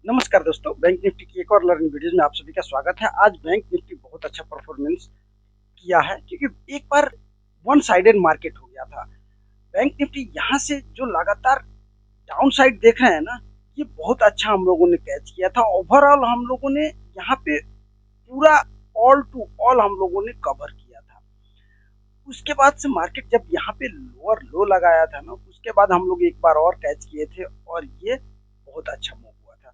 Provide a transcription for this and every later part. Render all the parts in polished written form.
नमस्कार दोस्तों, bank Nifty की एक और लर्निंग वीडियोस में आप सभी का स्वागत है। आज बैंक निफ्टी बहुत अच्छा परफॉर्मेंस किया है क्योंकि एक बार वन साइडेड मार्केट हो गया था। बैंक निफ्टी यहाँ से जो लगातार डाउन साइड देख रहे हैं ना, ये बहुत अच्छा हम लोगों ने कैच किया था। ओवरऑल हम लोगों ने यहाँ पे पूरा ऑल टू ऑल हम लोगों ने कवर किया था। उसके बाद से मार्केट जब यहाँ पे लोअर लो लगाया था ना, उसके बाद हम लोग एक बार और कैच किए थे और ये बहुत अच्छा मूव हुआ था।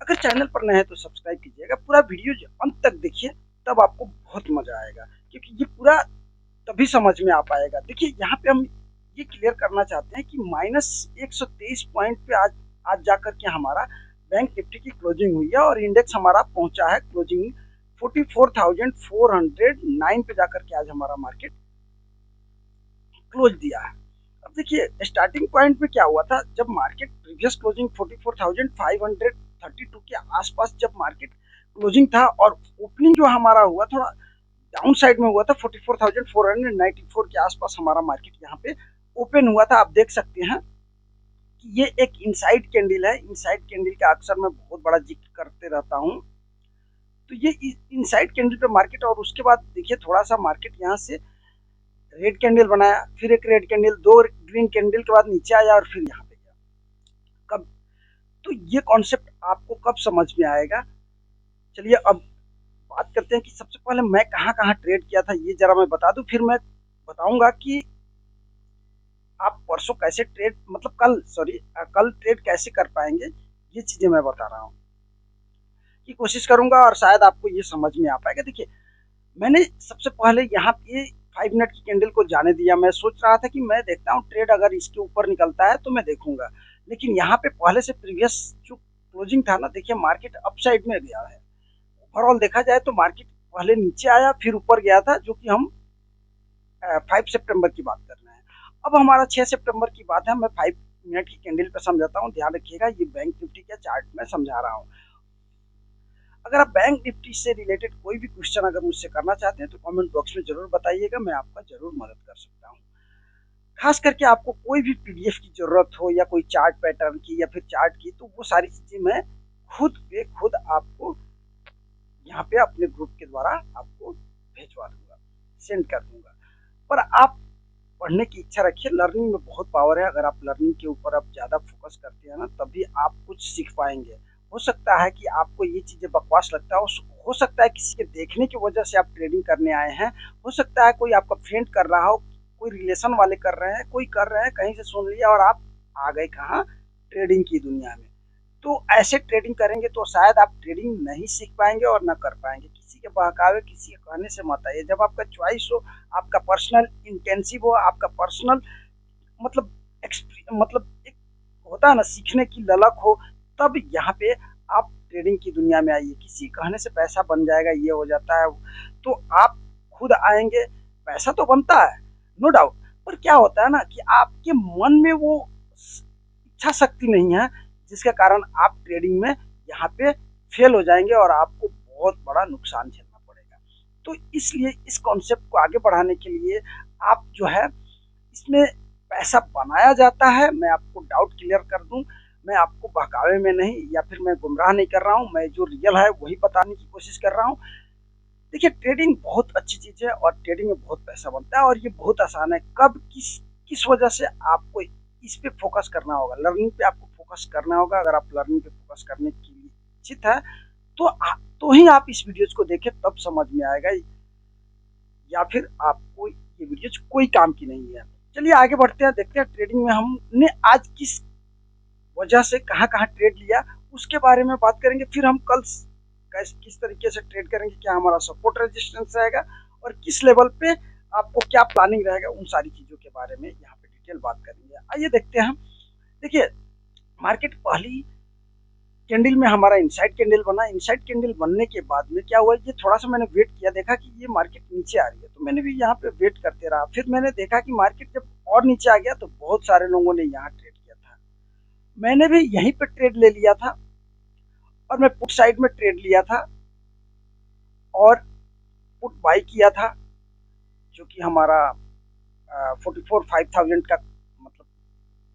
अगर चैनल पर नए हैं तो सब्सक्राइब कीजिएगा, पूरा वीडियो अंत तक देखिए, तब आपको बहुत मजा आएगा क्योंकि ये पूरा तभी समझ में आ पाएगा। देखिए यहाँ पे हम ये क्लियर करना चाहते हैं कि -123 पॉइंट पे आज आज जाकर के हमारा बैंक निफ्टी की क्लोजिंग हुई है और इंडेक्स हमारा पहुंचा है क्लोजिंग 44,409 पे जाकर के आज हमारा मार्केट क्लोज दिया है। अब देखिए स्टार्टिंग पॉइंट में क्या हुआ था, जब मार्केट प्रीवियस क्लोजिंग 44,532 के आसपास जब मार्केट क्लोजिंग था और ओपनिंग जो हमारा हुआ थोड़ा डाउन साइड में हुआ था 44,494 के आसपास हमारा मार्केट यहाँ पे ओपन हुआ था। आप देख सकते हैं कि ये एक इनसाइड कैंडल है। इनसाइड कैंडल का अक्सर मैं बहुत बड़ा जिक्र करते रहता हूँ। तो ये इनसाइड कैंडल पे मार्केट और उसके बाद देखिए थोड़ा सा मार्केट यहाँ से रेड कैंडल बनाया, फिर एक रेड कैंडल, दो ग्रीन कैंडल के बाद नीचे आया और फिर यहाँ पे गया। कब तो ये कॉन्सेप्ट आपको कब समझ में आएगा? चलिए अब बात करते हैं कि सबसे पहले मैं कहाँ कहाँ ट्रेड किया था, ये जरा मैं बता दूं, फिर मैं बताऊंगा कि आप परसों कैसे ट्रेड मतलब कल ट्रेड कैसे कर पाएंगे। ये चीजें मैं बता रहा हूँ कि कोशिश करूंगा और शायद आपको ये समझ में आ पाएगा। देखिए मैंने सबसे पहले यहाँ पे 5 मिनट की कैंडल को जाने दिया। मैं सोच रहा था कि मैं देखता हूँ ट्रेड अगर इसके ऊपर निकलता है तो मैं देखूंगा, लेकिन यहाँ पे पहले से प्रीवियस जो क्लोजिंग था ना, देखिए मार्केट अपसाइड में गया है। ओवरऑल देखा जाए तो मार्केट पहले नीचे आया फिर ऊपर गया था, जो कि हम 5 सितंबर की बात कर रहे हैं। अब हमारा 6 सितंबर की बात है। मैं 5 मिनट की कैंडल पे समझाता हूँ, ध्यान रखिएगा, ये बैंक निफ्टी का चार्ट में समझा रहा हूँ। अगर आप बैंक निफ्टी से रिलेटेड कोई भी क्वेश्चन अगर मुझसे करना चाहते हैं तो कमेंट बॉक्स में जरूर बताइएगा, मैं आपका जरूर मदद कर सकता हूँ। खास करके आपको कोई भी पीडीएफ की जरूरत हो या कोई चार्ट पैटर्न की या फिर चार्ट की, तो वो सारी चीजें मैं खुद आपको यहाँ पे अपने ग्रुप के द्वारा आपको भेजवा दूंगा, सेंड कर दूंगा। पर आप पढ़ने की इच्छा रखिए, लर्निंग में बहुत पावर है। अगर आप लर्निंग के ऊपर आप ज्यादा फोकस करते हैं ना, तभी आप कुछ सीख पाएंगे। हो सकता है कि आपको ये चीजें बकवास लगता हो सकता है किसी के देखने की वजह से आप ट्रेडिंग करने आए हैं, हो सकता है कोई आपका फ्रेंड कर रहा हो, कोई रिलेशन वाले कर रहे हैं, कोई कर रहे हैं, कहीं से सुन लिया और आप आ गए कहाँ, ट्रेडिंग की दुनिया में। तो ऐसे ट्रेडिंग करेंगे तो शायद आप ट्रेडिंग नहीं सीख पाएंगे और ना कर पाएंगे। किसी के बहकावे, किसी के कहने से मत आइए। जब आपका चॉइस हो, आपका पर्सनल इंटेंसिव हो, आपका पर्सनल मतलब मतलब एक होता है ना सीखने की ललक हो, तब यहाँ पे आप ट्रेडिंग की दुनिया में आइए। किसी कहने से पैसा बन जाएगा ये हो जाता है, तो आप खुद आएंगे, पैसा तो बनता है नो डाउट। पर क्या होता है ना कि आपके मन में वो इच्छा शक्ति नहीं है, जिसके कारण आप ट्रेडिंग में यहाँ पे फेल हो जाएंगे और आपको बहुत बड़ा नुकसान झेलना पड़ेगा। तो इसलिए इस कॉन्सेप्ट को आगे बढ़ाने के लिए आप जो है इसमें पैसा बनाया जाता है। मैं आपको डाउट क्लियर कर दूं, मैं आपको बहकावे में नहीं या फिर मैं गुमराह नहीं कर रहा हूं, मैं जो रियल है वही बताने की कोशिश कर रहा हूं। देखिए ट्रेडिंग बहुत अच्छी चीज है और ट्रेडिंग में बहुत पैसा बनता है और ये बहुत आसान है। कब किस किस वजह से आपको इस पे फोकस करना होगा, लर्निंग पे आपको फोकस करना होगा। अगर आप लर्निंग पे फोकस करने के लिए इच्छित है तो ही आप इस वीडियोज को देखें, तब समझ में आएगा, या फिर आपको ये वीडियोज कोई काम की नहीं है। चलिए आगे बढ़ते हैं, देखते हैं ट्रेडिंग में हमने आज किस वजह से कहाँ कहाँ ट्रेड लिया, उसके बारे में बात करेंगे। फिर हम कल किस तरीके से ट्रेड करेंगे, क्या हमारा सपोर्ट रेजिस्टेंस रहेगा और किस लेवल पे आपको क्या प्लानिंग रहेगा, उन सारी चीजों के बारे में यहाँ पे डिटेल बात करेंगे। आइए देखते हैं हम। देखिए मार्केट पहली कैंडल में हमारा इनसाइड कैंडल बना। इनसाइड कैंडल बनने के बाद में क्या हुआ, ये थोड़ा सा मैंने वेट किया, देखा कि ये मार्केट नीचे आ रही है, तो मैंने भी यहाँ पे वेट करते रहा। फिर मैंने देखा कि मार्केट जब और नीचे आ गया तो बहुत सारे लोगों ने यहाँ ट्रेड किया था, मैंने भी यहीं पे ट्रेड ले लिया था और मैं पुट साइड में ट्रेड लिया था और पुट बाई किया था, जो कि हमारा 44,500 का मतलब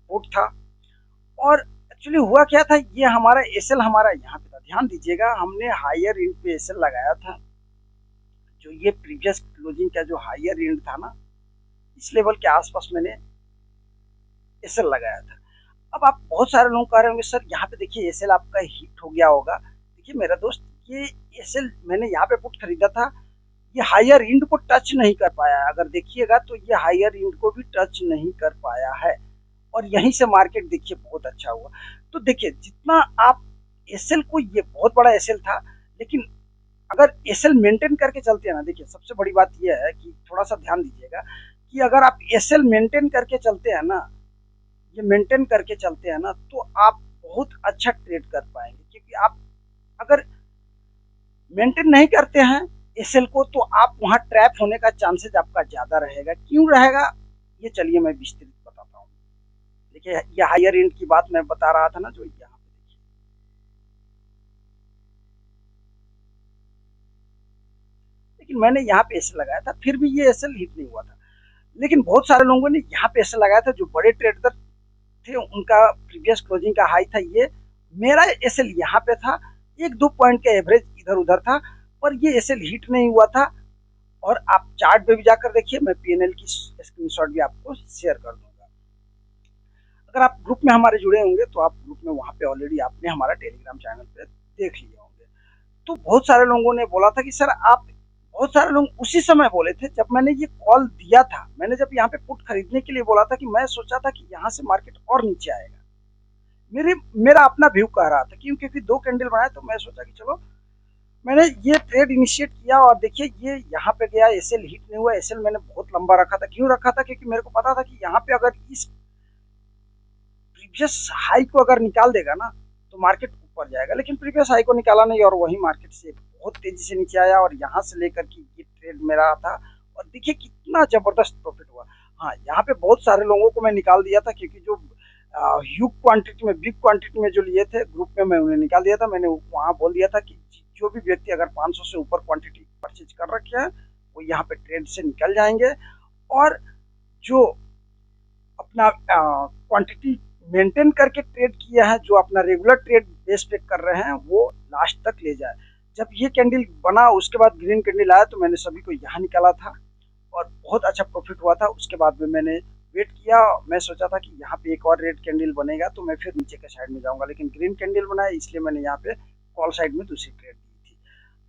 पुट था। और एक्चुअली हुआ क्या था, ये हमारा एसएल हमारा यहाँ पे था, ध्यान दीजिएगा, हमने हायर एंड पे एसएल लगाया था। जो ये प्रीवियस क्लोजिंग का जो हायर एंड था ना, इस लेवल के आसपास मैंने एसएल लगाया था। अब आप बहुत सारे लोग कह रहे होंगे सर यहाँ पे देखिए एसएल आपका हिट हो गया होगा। देखिए मेरा दोस्त, ये एसएल मैंने यहाँ पे पुट खरीदा था, ये हायर इंड को टच नहीं कर पाया है। अगर देखिएगा तो ये हायर इंड को भी टच नहीं कर पाया है, और यहीं से मार्केट देखिए बहुत अच्छा हुआ। तो देखिए जितना आप एसएल को, ये बहुत बड़ा एसएल था, लेकिन अगर एसएल मेंटेन करके चलते हैं ना, देखिए सबसे बड़ी बात यह है कि थोड़ा सा ध्यान दीजिएगा कि अगर आप एसएल मेंटेन करके चलते हैं ना, ये मेंटेन करके चलते हैं ना, तो आप बहुत अच्छा ट्रेड कर पाएंगे। क्योंकि आप अगर मेंटेन नहीं करते हैं एसएल को, तो आप वहां ट्रैप होने का चांसेस आपका ज्यादा रहेगा। क्यों रहेगा, ये चलिए मैं विस्तृत बताता हूँ। देखिए ये हायर एंड की बात मैं बता रहा था ना, जो यहाँ पे देखिए, लेकिन मैंने यहाँ पे एसएल लगाया था, फिर भी ये एसएल हिट नहीं हुआ था। लेकिन बहुत सारे लोगों ने यहाँ पे एसएल लगाया था, जो बड़े ट्रेडर थे, उनका प्रीवियस क्लोजिंग का हाई था ये, मेरा एसएल यहाँ पे था, एक दो पॉइंट का एवरेज इधर उधर था, पर ये एसएल हिट नहीं हुआ था। और आप चार्ट पे भी जाकर देखिए, मैं पीएनएल की स्क्रीनशॉट भी आपको शेयर कर दूंगा। अगर आप ग्रुप में हमारे जुड़े होंगे तो आप ग्रुप में वहां पे ऑलरेडी आपने हमारा टेलीग्राम चैनल पे देख लिए होंगे। तो बहुत सारे लोगों ने बोला था कि सर आप, बहुत सारे लोग उसी समय बोले थे जब मैंने ये कॉल दिया था। मैंने जब यहाँ पे पुट खरीदने के लिए बोला था, कि मैं सोचा था कि यहाँ से मार्केट और नीचे आएगा, मेरे मेरा अपना व्यू कह रहा था। क्यों, क्योंकि दो कैंडल बनाए, तो मैं सोचा कि चलो मैंने ये ट्रेड इनिशिएट किया, और देखिए ये यहाँ पे गया, एसएल हिट नहीं हुआ। एसएल मैंने बहुत लंबा रखा था। क्यों रखा था, क्योंकि मेरे को पता था कि यहाँ पे अगर इस प्रीवियस हाई को अगर निकाल देगा ना, तो मार्केट ऊपर जाएगा। लेकिन प्रीवियस हाई को निकाला नहीं, और वही मार्केट से बहुत तेजी से नीचे आया, और यहाँ से लेकर के ये ट्रेड मेरा था, और देखिए कितना जबरदस्त प्रॉफिट हुआ। हाँ, यहाँ पे बहुत सारे लोगों को मैं निकाल दिया था, क्योंकि जो ह्यूज क्वांटिटी में, बिग क्वांटिटी में जो लिए थे ग्रुप में, मैं उन्हें निकाल दिया था। मैंने वहां बोल दिया था कि जो भी व्यक्ति अगर 500 से ऊपर क्वांटिटी परचेज कर रखे हैं, वो यहाँ पे ट्रेड से निकल जाएंगे। और जो अपना क्वांटिटी मेंटेन करके ट्रेड किया है, जो अपना रेगुलर ट्रेड बेस पे कर रहे हैं, वो लास्ट तक ले जाए। जब ये कैंडल बना, उसके बाद ग्रीन कैंडल आया, तो मैंने सभी को यहाँ निकाला था, और बहुत अच्छा प्रॉफिट हुआ था। उसके बाद में मैंने वेट किया, मैं सोचा था कि यहाँ पे एक और रेड कैंडल बनेगा तो मैं फिर नीचे के साइड में जाऊंगा, लेकिन ग्रीन कैंडल बनाया, इसलिए मैंने यहाँ पे कॉल साइड में दूसरी ट्रेड दी थी।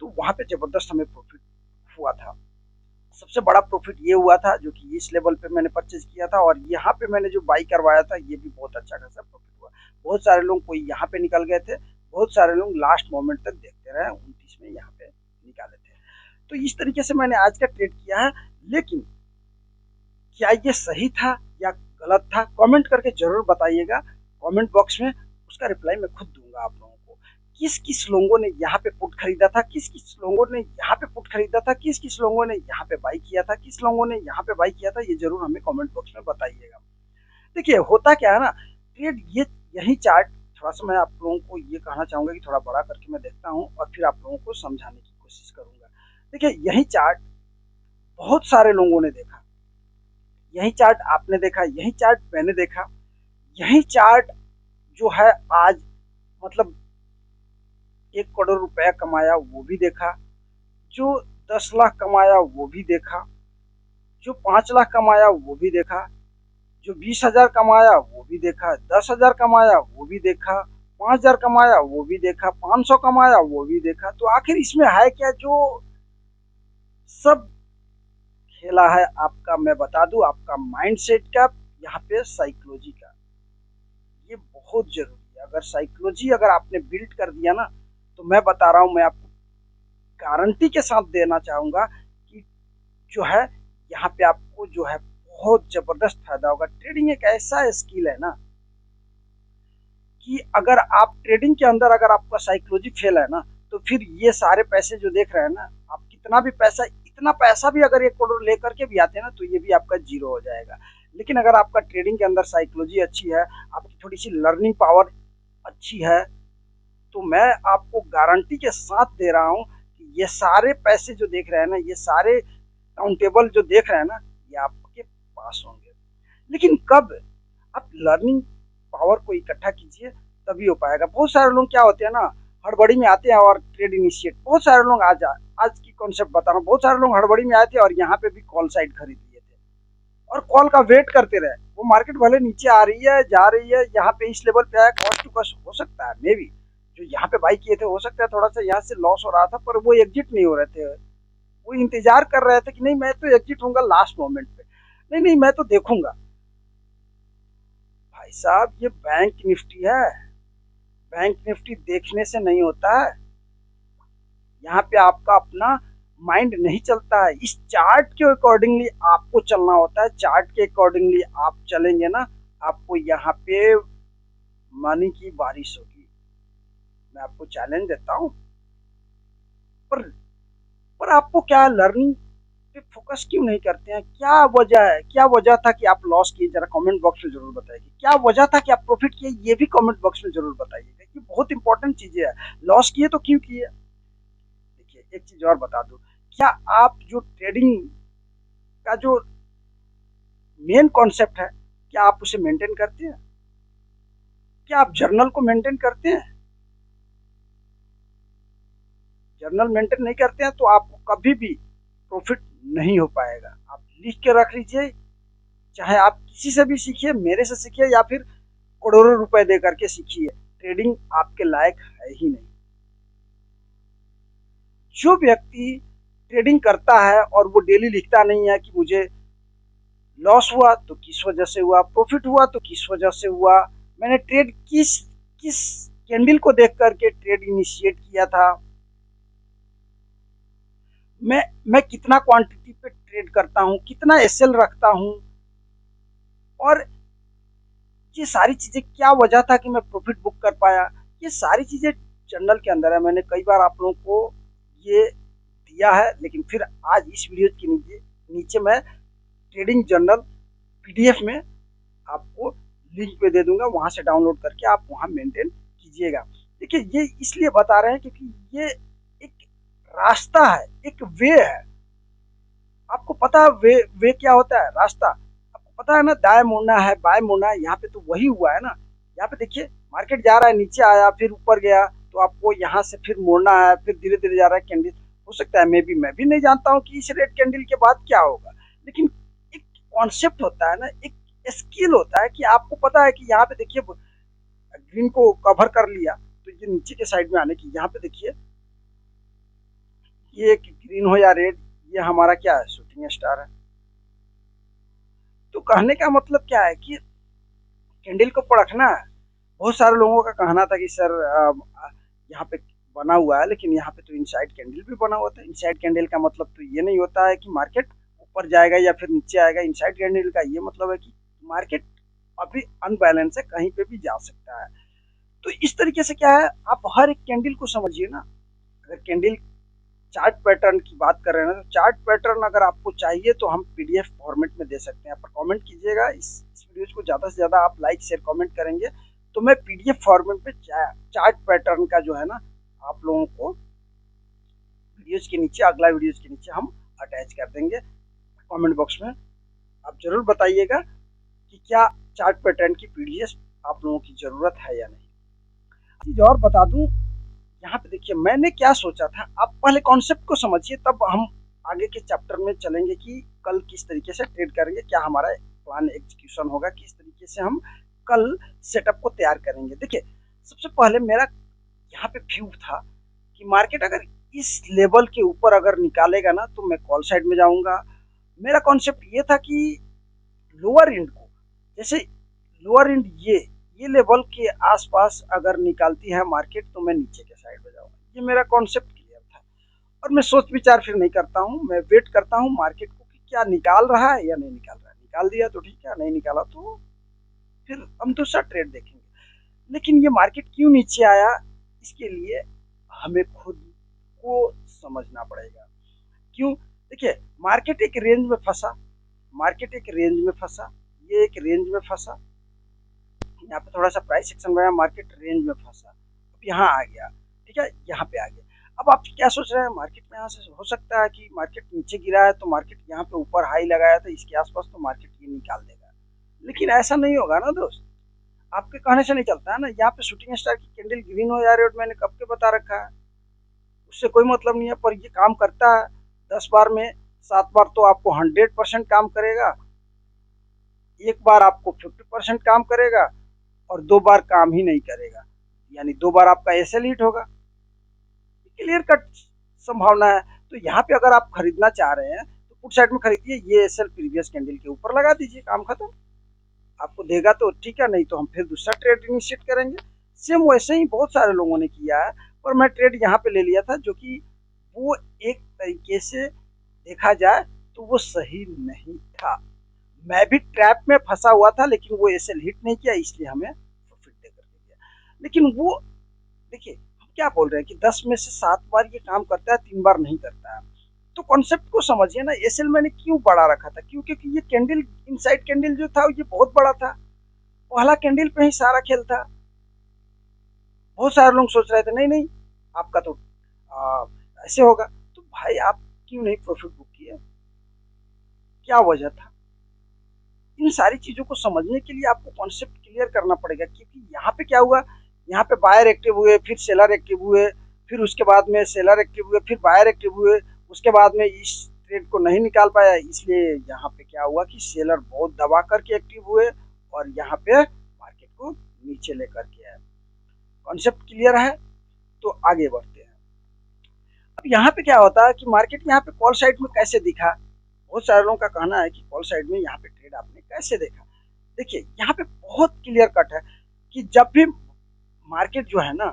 तो वहां पे जबरदस्त हमें प्रॉफिट हुआ था। सबसे बड़ा प्रॉफिट ये हुआ था जो कि इस लेवल पे मैंने परचेज किया था, और यहाँ पे मैंने जो बाई करवाया था, ये भी बहुत अच्छा खासा प्रॉफिट हुआ। बहुत सारे लोग कोई यहाँ पे निकल गए थे, बहुत सारे लोग लास्ट मोमेंट तक देखते रहे, 29 में यहाँ पे निकाले थे। तो इस तरीके से मैंने आज का ट्रेड किया है। लेकिन क्या ये सही था या गलत था, कमेंट करके जरूर बताइएगा। कमेंट बॉक्स में उसका रिप्लाई मैं खुद दूंगा आप लोगों को। किस किस लोगों ने यहाँ पे पुट खरीदा था, किस किस लोगों ने यहाँ पे पुट खरीदा था, किस किस लोगों ने यहाँ पे बाई किया था, किस लोगों ने यहाँ पे बाई किया था, ये जरूर हमें कमेंट बॉक्स में बताइएगा। देखिए होता क्या है ना, ट्रेड ये, यही चार्ट, थोड़ा सा मैं आप लोगों को ये कहना चाहूंगा कि थोड़ा बड़ा करके मैं देखता हूँ, और फिर आप लोगों को समझाने की कोशिश करूंगा। देखिए यही चार्ट बहुत सारे लोगों ने देखा, यही चार्ट आपने देखा, यही चार्ट मैंने देखा, यही चार्ट जो है आज, मतलब 1 करोड़ रुपया कमाया वो भी देखा, जो 10 लाख कमाया वो भी देखा, जो 5 लाख कमाया वो भी देखा, जो 20 हजार कमाया वो भी देखा, 10 हजार कमाया वो भी देखा, 5 हजार कमाया वो भी देखा, 500 कमाया वो भी देखा। तो आखिर इसमें है क्या, जो सब खेला है आपका, मैं बता दूं, आपका माइंडसेट का, यहाँ पे साइकोलॉजी का, ये बहुत जरूरी है। अगर साइकोलॉजी अगर आपने बिल्ड कर दिया ना, तो मैं बता रहा हूं, मैं आपको गारंटी के साथ देना चाहूंगा कि जो है यहाँ पे आपको जो है बहुत जबरदस्त फायदा होगा। ट्रेडिंग एक ऐसा स्किल है ना, कि अगर आप ट्रेडिंग के अंदर अगर आपका साइकोलॉजी फेल है ना, तो फिर ये सारे पैसे जो देख रहे हैं ना, आप कितना भी पैसा, इतना पैसा भी अगर 1 करोड़ लेकर के भी आते हैं ना, तो ये भी आपका जीरो हो जाएगा। लेकिन अगर आपका ट्रेडिंग के अंदर साइकोलॉजी अच्छी है, आपकी थोड़ी सी लर्निंग पावर अच्छी है, तो मैं आपको गारंटी के साथ दे रहा हूँ कि ये सारे पैसे जो देख रहे हैं ना, ये सारे काउंटेबल जो देख रहे हैं ना, ये आपके पास होंगे। लेकिन कब, आप लर्निंग पावर को इकट्ठा कीजिए, तभी हो पाएगा। बहुत सारे लोग क्या होते हैं ना, हड़बड़ी में आते हैं और ट्रेड इनिशिएट, बहुत सारे लोग आज की कॉन्सेप्ट बता रहा हूँ, बहुत सारे लोग हड़बड़ी में आए थे और यहाँ पे भी कॉल साइड खरीद लिए थे और कॉल का वेट करते रहे। वो मार्केट भले नीचे आ रही है, जा रही है, यहाँ पे इस लेवल पे आया, कॉस्ट टू कॉस्ट हो सकता है मे बी जो यहाँ पे बाई किए थे हो सकता है थोड़ा सा यहाँ से लॉस हो रहा था, पर वो एग्जिट नहीं हो रहे थे। वो इंतजार कर रहे थे कि नहीं मैं तो एग्जिट होऊंगा लास्ट मोमेंट पे, नहीं नहीं मैं तो देखूंगा। भाई साहब ये बैंक निफ्टी है, बैंक निफ्टी देखने से नहीं होता है। यहाँ पे आपका अपना माइंड नहीं चलता है, इस चार्ट के अकॉर्डिंगली आपको चलना होता है। चार्ट के अकॉर्डिंगली आप चलेंगे ना, आपको यहाँ पे मनी की बारिश होगी, मैं आपको चैलेंज देता हूँ। पर पर आपको क्या लर्निंग पे फोकस क्यों नहीं करते हैं? क्या वजह है, क्या वजह था कि आप लॉस किए? जरा कमेंट बॉक्स में जरूर बताइए। क्या वजह था कि आप प्रॉफिट किए, ये भी कमेंट बॉक्स में जरूर बताइएगा। ये बहुत इंपॉर्टेंट चीजें है। लॉस किए तो क्यों किए? देखिए एक चीज और बता दूं, क्या आप जो ट्रेडिंग का जो मेन कॉन्सेप्ट है, क्या आप उसे मेंटेन करते हैं? क्या आप जर्नल को मेंटेन करते हैं? जर्नल मेंटेन नहीं करते हैं तो आपको कभी भी प्रॉफिट नहीं हो पाएगा। आप लिख के रख लीजिए, चाहे आप किसी से भी सीखिए, मेरे से सीखिए या फिर करोड़ों रुपए दे करके सीखिए, ट्रेडिंग आपके लायक है ही नहीं। जो व्यक्ति ट्रेडिंग करता है और वो डेली लिखता नहीं है कि मुझे लॉस हुआ तो किस वजह से हुआ, प्रॉफिट हुआ तो किस वजह से हुआ, मैंने ट्रेड किस किस कैंडल को देख करके ट्रेड इनिशिएट किया था, मैं कितना क्वांटिटी पे ट्रेड करता हूँ, कितना एसएल रखता हूँ, और ये सारी चीजें क्या वजह था कि मैं प्रॉफिट बुक कर पाया, ये सारी चीजें जर्नल के अंदर है। मैंने कई बार आप लोगों को ये दिया है, लेकिन फिर आज इस वीडियो के नीचे नीचे मैं ट्रेडिंग जर्नल पीडीएफ में आपको लिंक पे दे दूंगा, वहां से डाउनलोड करके आप वहां मेंटेन कीजिएगा। देखिए ये इसलिए बता रहे हैं क्योंकि ये एक रास्ता है, एक वे है। आपको पता है वे क्या होता है? रास्ता आपको पता है ना, दाएं मुड़ना है, बाएं मुड़ना है, यहाँ पे तो वही हुआ है ना। यहाँ पे देखिए मार्केट जा रहा है, नीचे आया, फिर ऊपर गया, तो आपको यहाँ से फिर मुड़ना है, फिर धीरे धीरे जा रहा है कैंडल। हो सकता है मैं भी नहीं जानता हूँ कि इस रेड कैंडल के बाद क्या होगा, लेकिन एक कॉन्सेप्ट होता है ना, एक स्किल होता है कि आपको पता है कि यहाँ पे देखिए ग्रीन को कवर कर लिया, तो ये नीचे के साइड में आने की, यहाँ पे देखिए ये ग्रीन हो या रेड, ये हमारा क्या है, शूटिंग स्टार है। तो कहने का मतलब क्या है कि कैंडल को परखना है। बहुत सारे लोगों का कहना था कि सर यहाँ पे बना हुआ है, लेकिन यहाँ पे तो इनसाइड कैंडल भी बना हुआ था। इनसाइड कैंडल का मतलब तो ये नहीं होता है कि मार्केट ऊपर जाएगा या फिर नीचे आएगा। इनसाइड कैंडल का ये मतलब है कि मार्केट अभी अनबैलेंस है, कहीं पे भी जा सकता है। तो इस तरीके से क्या है, आप हर एक कैंडल को समझिए ना। अगर कैंडल चार्ट पैटर्न की बात कर रहे हैं ना, तो चार्ट पैटर्न अगर आपको चाहिए तो हम पीडीएफ फॉर्मेट में दे सकते हैं। आप कमेंट कीजिएगा, इस वीडियो को ज़्यादा से ज़्यादा आप लाइक शेयर कमेंट करेंगे तो मैं पीडीएफ फॉर्मेट में चार्ट पैटर्न का जो है ना आप लोगों को वीडियोज के नीचे, अगला वीडियोज के नीचे हम अटैच कर देंगे। कमेंट बॉक्स में आप जरूर बताइएगा कि क्या चार्ट पैटर्न की पीडीएफ आप लोगों की ज़रूरत है या नहीं। चीज़ और बता दूं, यहाँ पे देखिए मैंने क्या सोचा था, आप पहले कॉन्सेप्ट को समझिए, तब हम आगे के चैप्टर में चलेंगे कि कल किस तरीके से ट्रेड करेंगे, क्या हमारा प्लान एग्जीक्यूशन होगा, किस तरीके से हम कल सेटअप को तैयार करेंगे। देखिए सबसे पहले मेरा यहाँ पे व्यू था कि मार्केट अगर इस लेवल के ऊपर अगर निकालेगा ना तो मैं कॉल साइड में जाऊंगा। मेरा कॉन्सेप्ट ये था कि लोअर एंड को, जैसे लोअर एंड ये लेवल के आसपास अगर निकालती है मार्केट तो मैं नीचे के साइड में जाऊंगा। ये मेरा कॉन्सेप्ट क्लियर था और मैं सोच विचार फिर नहीं करता हूँ, मैं वेट करता हूँ मार्केट को कि क्या निकाल रहा है या नहीं निकाल रहा है। निकाल दिया तो ठीक है, नहीं निकाला तो फिर हम दूसरा ट्रेड देखेंगे। लेकिन ये मार्केट क्यों नीचे आया, इसके लिए हमें खुद को समझना पड़ेगा। क्यों? देखिए मार्केट एक रेंज में फंसा, मार्केट एक रेंज में फंसा, ये एक रेंज में फंसा, यहाँ पे थोड़ा सा प्राइस सेक्शन बनाया, मार्केट रेंज में फंसा, अब यहाँ आ गया, ठीक है, यहाँ पे आ गया। अब आप क्या सोच रहे हैं, मार्केट में यहाँ से हो सकता है कि मार्केट नीचे गिरा है तो मार्केट यहाँ पे ऊपर हाई लगाया था इसके आसपास तो मार्केट ये निकाल देगा, लेकिन ऐसा नहीं होगा ना दोस्त। आपके कहने से नहीं चलता है ना। यहाँ पे शूटिंग स्टार की कैंडल ग्रीन हो या रेड मैंने कब के बता रखा है, उससे कोई मतलब नहीं है। पर ये काम करता है, 10 बार में 7 बार तो आपको 100% काम करेगा, एक बार आपको 50% काम करेगा, और 2 बार काम ही नहीं करेगा, यानी 2 बार आपका एसएल हिट होगा। क्लियर कट संभावना है। तो यहाँ पे अगर आप खरीदना चाह रहे हैं तो पुट साइड में खरीदिए, ये एसएल प्रीवियस कैंडल के ऊपर लगा दीजिए, काम खत्म। आपको देगा तो ठीक है, नहीं तो हम फिर दूसरा ट्रेड इनिशिएट करेंगे। सेम वैसे ही बहुत सारे लोगों ने किया है, पर मैं ट्रेड यहाँ पे ले लिया था जो कि वो एक तरीके से देखा जाए तो वो सही नहीं था। मैं भी ट्रैप में फंसा हुआ था, लेकिन वो एसएल हिट नहीं किया, इसलिए हमें प्रॉफिट दे करके दिया। लेकिन वो देखिए, हम क्या बोल रहे हैं कि 10 में से 7 बार ये काम करता है, 3 बार नहीं करता है। तो कॉन्सेप्ट को समझिए ना, एसएल मैंने क्यों बढ़ा रखा था, क्यों? क्योंकि ये कैंडल, इनसाइड कैंडल जो था ये बहुत बड़ा था, पहला कैंडल पे ही सारा खेल था। बहुत सारे लोग सोच रहे थे नहीं नहीं आपका तो आ, ऐसे होगा। तो भाई आप क्यों नहीं प्रॉफिट बुक किए, क्या वजह था? इन सारी चीजों को समझने के लिए आपको कॉन्सेप्ट क्लियर करना पड़ेगा। क्योंकि यहाँ पे क्या हुआ, यहाँ पे बायर एक्टिव हुए, फिर सेलर एक्टिव हुए, फिर उसके बाद में सेलर एक्टिव हुए, फिर बायर एक्टिव हुए, उसके बाद में इस ट्रेड को नहीं निकाल पाया, इसलिए यहाँ पे क्या हुआ कि सेलर बहुत दबा करके एक्टिव हुए और यहाँ पे मार्केट को नीचे लेकर के आए। कॉन्सेप्ट क्लियर है? तो आगे बढ़ते हैं। अब यहाँ पे क्या होता है कि मार्केट यहाँ पे कॉल साइड में कैसे दिखा, बहुत सारे लोगों का कहना है कि कॉल साइड में यहाँ पे ट्रेड आपने कैसे देखा। देखिए यहाँ पे बहुत क्लियर कट है कि जब भी मार्केट जो है ना,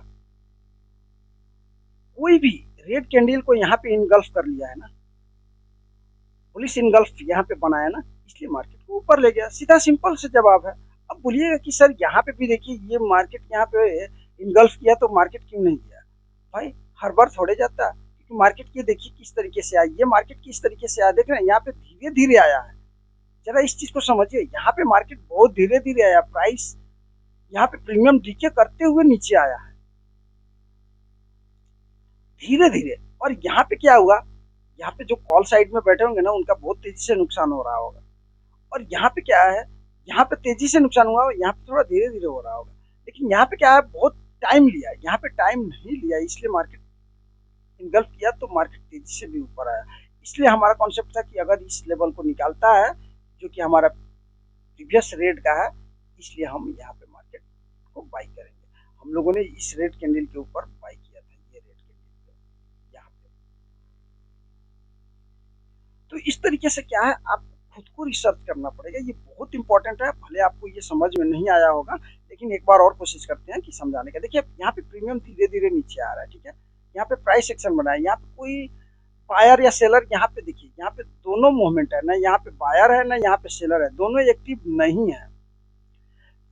कोई भी रेड कैंडल को यहाँ पे इनगल्फ कर लिया है ना, पुलिस इनगल्फ यहाँ पे बनाया ना, इसलिए मार्केट को ऊपर ले गया। सीधा सिंपल से जवाब है। अब बोलिएगा कि सर यहाँ पे भी देखिए ये मार्केट यहाँ पे इनगल्फ किया तो मार्केट क्यों नहीं गया? भाई हर बार थोड़े जाता, क्योंकि मार्केट की देखिए किस तरीके से आई, ये मार्केट किस तरीके से आया, देख रहे हैं यहाँ पे धीरे धीरे आया है। जरा इस चीज को समझिए, यहाँ पे मार्केट बहुत धीरे धीरे आया, प्राइस यहाँ पे प्रीमियम डीके करते हुए नीचे आया है धीरे धीरे। और यहाँ पे क्या हुआ, यहाँ पे जो कॉल साइड में बैठे होंगे ना उनका बहुत तेजी से नुकसान हो रहा होगा। और यहाँ पे क्या है, यहाँ पे तेजी से नुकसान हुआ, यहाँ पे थोड़ा धीरे धीरे हो रहा होगा। लेकिन यहाँ पे क्या है, बहुत टाइम लिया, यहाँ पे टाइम नहीं लिया, इसलिए मार्केट इनगल्फ किया तो मार्केट तेजी से भी ऊपर आया। इसलिए हमारा कॉन्सेप्ट था कि अगर इस लेवल को निकालता है जो कि हमारा प्रीवियस रेट का है, इसलिए हम यहाँ पे मार्केट को बाई करेंगे। हम लोगों ने इस रेट कैंडल के ऊपर बाई किया था, ये रेट कैंडल पे यहाँ पे। तो इस तरीके से क्या है, आप खुद को रिसर्च करना पड़ेगा, ये बहुत इंपॉर्टेंट है। भले आपको ये समझ में नहीं आया होगा, लेकिन एक बार और कोशिश करते हैं कि समझाने का। देखिए यहाँ पे प्रीमियम धीरे धीरे नीचे आ रहा है, ठीक है। यहाँ पे प्राइस एक्शन बना है, यहाँ पे कोई बायर या सेलर, यहाँ पे देखिए यहाँ पे दोनों मूवमेंट है ना, यहाँ पे बायर है ना यहाँ पे सेलर है, दोनों एक्टिव नहीं है।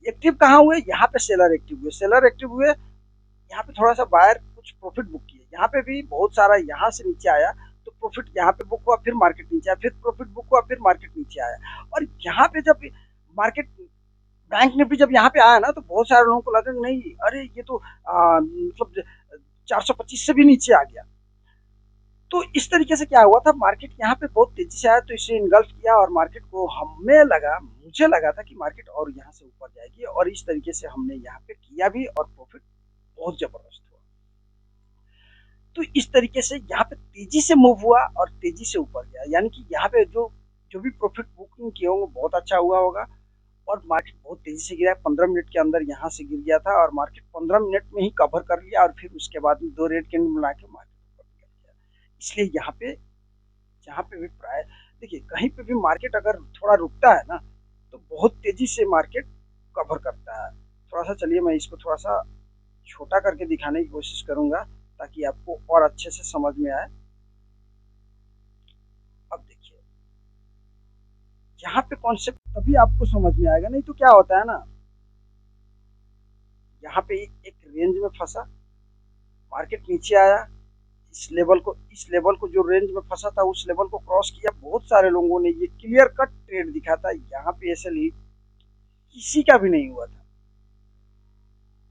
एक्टिव कहाँ हुए, यहाँ पे सेलर एक्टिव हुए, सेलर एक्टिव हुए, यहाँ पे थोड़ा सा बायर कुछ प्रॉफिट बुक किए, यहाँ पे भी बहुत सारा यहाँ से नीचे आया तो प्रॉफिट यहाँ पे बुक हुआ, फिर मार्केट नीचे आया, फिर प्रॉफिट बुक हुआ, फिर मार्केट नीचे आया। और यहाँ पे जब मार्केट, बैंक निफ्टी जब यहाँ पे आया ना, तो बहुत सारे लोगों को लगा कि नहीं अरे ये तो मतलब 425 से भी नीचे आ गया। तो इस तरीके से क्या हुआ था, मार्केट यहाँ पे बहुत तेजी से आया तो इसे इनगल्फ किया, और मार्केट को मुझे लगा था कि मार्केट और यहाँ से ऊपर जाएगी, और इस तरीके से हमने यहाँ पे किया भी, और प्रॉफिट बहुत जबरदस्त हुआ। तो इस तरीके से यहाँ पे तेजी से मूव हुआ और तेजी से ऊपर गया, यानी कि यहाँ पे जो जो भी प्रॉफिट बुकिंग किए होंगे बहुत अच्छा हुआ होगा। और मार्केट बहुत तेजी से गिरा, 15 मिनट के अंदर यहाँ से गिर गया था, और मार्केट 15 मिनट में ही कवर कर लिया, और फिर उसके बाद में 2 रेड कैंडल बना के मार्केट ऊपर निकल गया। इसलिए यहाँ पे जहाँ पे भी प्राय देखिए, कहीं पे भी मार्केट अगर थोड़ा रुकता है ना, तो बहुत तेजी से मार्केट कवर करता है। थोड़ा सा चलिए मैं इसको थोड़ा सा छोटा करके दिखाने की कोशिश करूंगा, ताकि आपको और अच्छे से समझ में आए। अब देखिए यहाँ पे कॉन्सेप्ट तभी आपको समझ में आएगा, नहीं तो क्या होता है ना, यहाँ पे एक रेंज में फंसा, मार्केट नीचे आया, इस लेवल को जो रेंज में फंसा था उस लेवल को क्रॉस किया। बहुत सारे लोगों ने ये क्लियर कट ट्रेड दिखा था, यहाँ पे ऐसे किसी का भी नहीं हुआ था।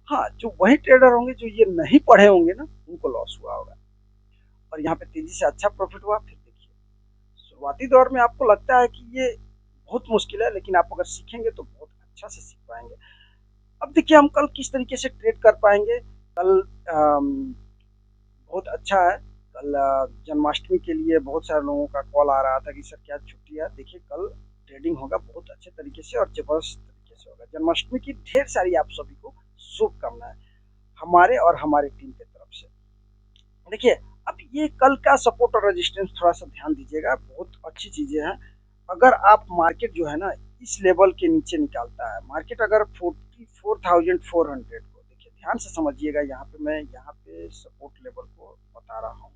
हाँ, जो वही ट्रेडर होंगे जो ये नहीं पढ़े होंगे ना, उनको लॉस हुआ होगा। और यहाँ पे तेजी से अच्छा प्रॉफिट हुआ। फिर देखिए शुरुआती दौर में आपको लगता है कि ये बहुत मुश्किल है, लेकिन आप अगर सीखेंगे तो बहुत अच्छा से सीख पाएंगे। अब देखिए हम कल किस तरीके से ट्रेड कर पाएंगे। कल बहुत अच्छा है। कल जन्माष्टमी के लिए बहुत सारे लोगों का कॉल आ रहा था कि सर क्या छुट्टी है। देखिए कल ट्रेडिंग होगा बहुत अच्छे तरीके से और जबरदस्त तरीके से होगा। जन्माष्टमी की ढेर सारी आप सभी को शुभकामनाएं हमारे और हमारे टीम की तरफ से। देखिए अब ये कल का सपोर्ट और रेजिस्टेंस थोड़ा सा ध्यान दीजिएगा, बहुत अच्छी चीजें हैं। अगर आप मार्केट जो है ना इस लेवल के नीचे निकालता है, मार्केट अगर 44,400 को, देखिए ध्यान से समझिएगा, यहाँ पे मैं यहाँ पे सपोर्ट लेवल को बता रहा हूँ।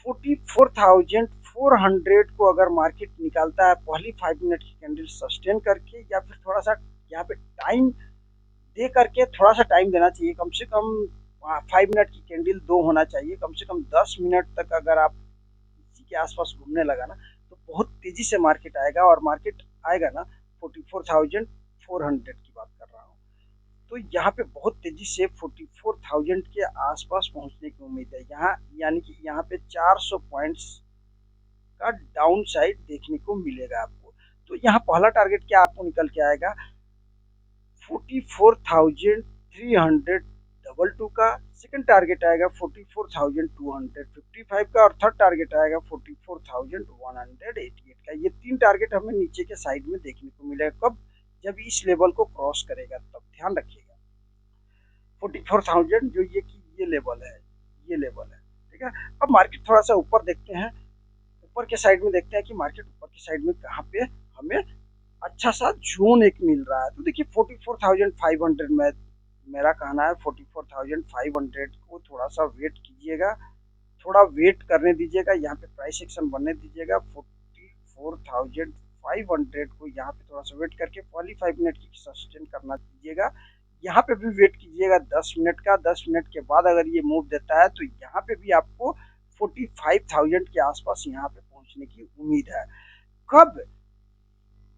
44,400 को अगर मार्केट निकालता है पहली 5 मिनट की कैंडल सस्टेन करके, या फिर थोड़ा सा यहाँ पे टाइम दे करके, थोड़ा सा टाइम देना चाहिए, कम से कम 5 मिनट की कैंडल दो होना चाहिए, कम से कम 10 मिनट तक अगर आप इसी के आसपास घूमने लगा ना तो बहुत तेजी से मार्केट आएगा। और मार्केट आएगा ना 44,400 की बात कर रहा हूँ, तो यहाँ पे बहुत तेजी से 44,000 के आसपास पहुंचने की उम्मीद है। यहाँ यानी कि यहाँ पे 400 पॉइंट्स का डाउन साइड देखने को मिलेगा आपको। तो यहाँ पहला टारगेट क्या आपको निकल के आएगा, 44,322 का। सेकंड टारगेट आएगा 44,255 का और थर्ड टारगेट आएगा 44,188 का। ये तीन टारगेट हमें नीचे के साइड में देखने को मिलेगा। कब? जब इस लेवल को क्रॉस करेगा तब, ध्यान रखिएगा। 44,000 जो ये लेवल है, ये लेवल है, ठीक है। अब मार्केट थोड़ा सा ऊपर देखते हैं, ऊपर के साइड में देखते हैं कि मार्केट ऊपर की साइड में कहाँ पे हमें अच्छा सा जोन एक मिल रहा है। तो देखिए 44,500 में मेरा कहना है 44,500 को थोड़ा सा वेट कीजिएगा, थोड़ा वेट करने दीजिएगा, यहाँ पे प्राइस एक्शन बनने दीजिएगा। 44,500 को यहाँ पे थोड़ा सा वेट करके पहली 5 मिनट की सस्टेन करना दीजिएगा। यहाँ पे भी वेट कीजिएगा 10 मिनट का। 10 मिनट के बाद अगर ये मूव देता है तो यहाँ पे भी आपको 45,000 के आसपास यहाँ पे पहुंचने की उम्मीद है। कब?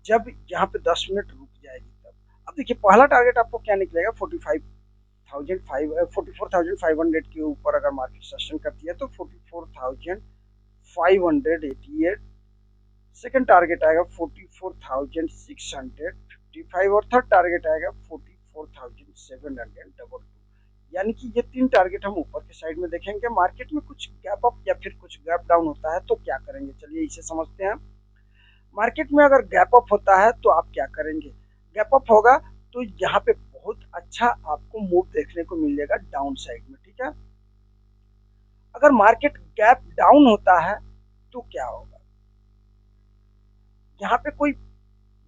जब यहाँ पे 10 मिनट रुक जाएगी तब। अब देखिए पहला टारगेट आपको क्या निकलेगा, 44,500 के ऊपर अगर मार्केट सस्टेन करती है तो 44,588। सेकंड टारगेट आएगा 44,655 और थर्ड टारगेट आएगा 44,722। यानी कि ये तीन टारगेट हम ऊपर के साइड में देखेंगे। मार्केट में कुछ गैप अप या फिर कुछ गैप डाउन होता है तो क्या करेंगे, चलिए इसे समझते हैं। मार्केट में अगर गैप अप होता है तो आप क्या करेंगे, गैप अप होगा तो यहाँ पे बहुत अच्छा आपको मूव देखने को मिलेगा डाउन साइड में, ठीक है। अगर मार्केट गैप डाउन होता है तो क्या होगा, यहाँ पे कोई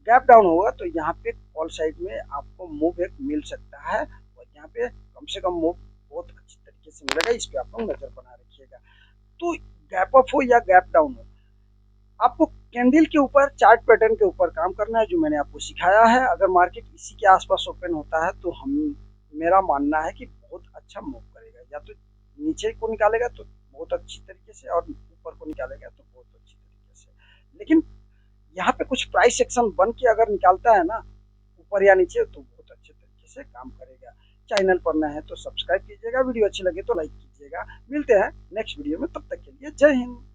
गैप डाउन होगा तो यहाँ पे कॉल साइड में आपको मूव एक मिल सकता है, और यहाँ पे कम से कम मूव बहुत अच्छी तरीके से मिलेगा। इस पे आप लोग नजर बना रखिएगा। तो गैप अप हो या गैप डाउन हो, आपको कैंडल के ऊपर, चार्ट पैटर्न के ऊपर काम करना है, जो मैंने आपको सिखाया है। अगर मार्केट इसी के आसपास ओपन होता है तो हम, मेरा मानना है कि बहुत अच्छा मूव करेगा। या तो नीचे को निकालेगा तो बहुत अच्छी तरीके से, और ऊपर को निकालेगा तो बहुत अच्छी तरीके से। लेकिन यहाँ पे कुछ प्राइस एक्शन बन के अगर निकालता है ना ऊपर या नीचे तो बहुत अच्छे तरीके से काम करेगा। चैनल पर नया है तो सब्सक्राइब कीजिएगा, वीडियो अच्छी लगे तो लाइक कीजिएगा। मिलते हैं नेक्स्ट वीडियो में, तब तक के लिए जय हिंद।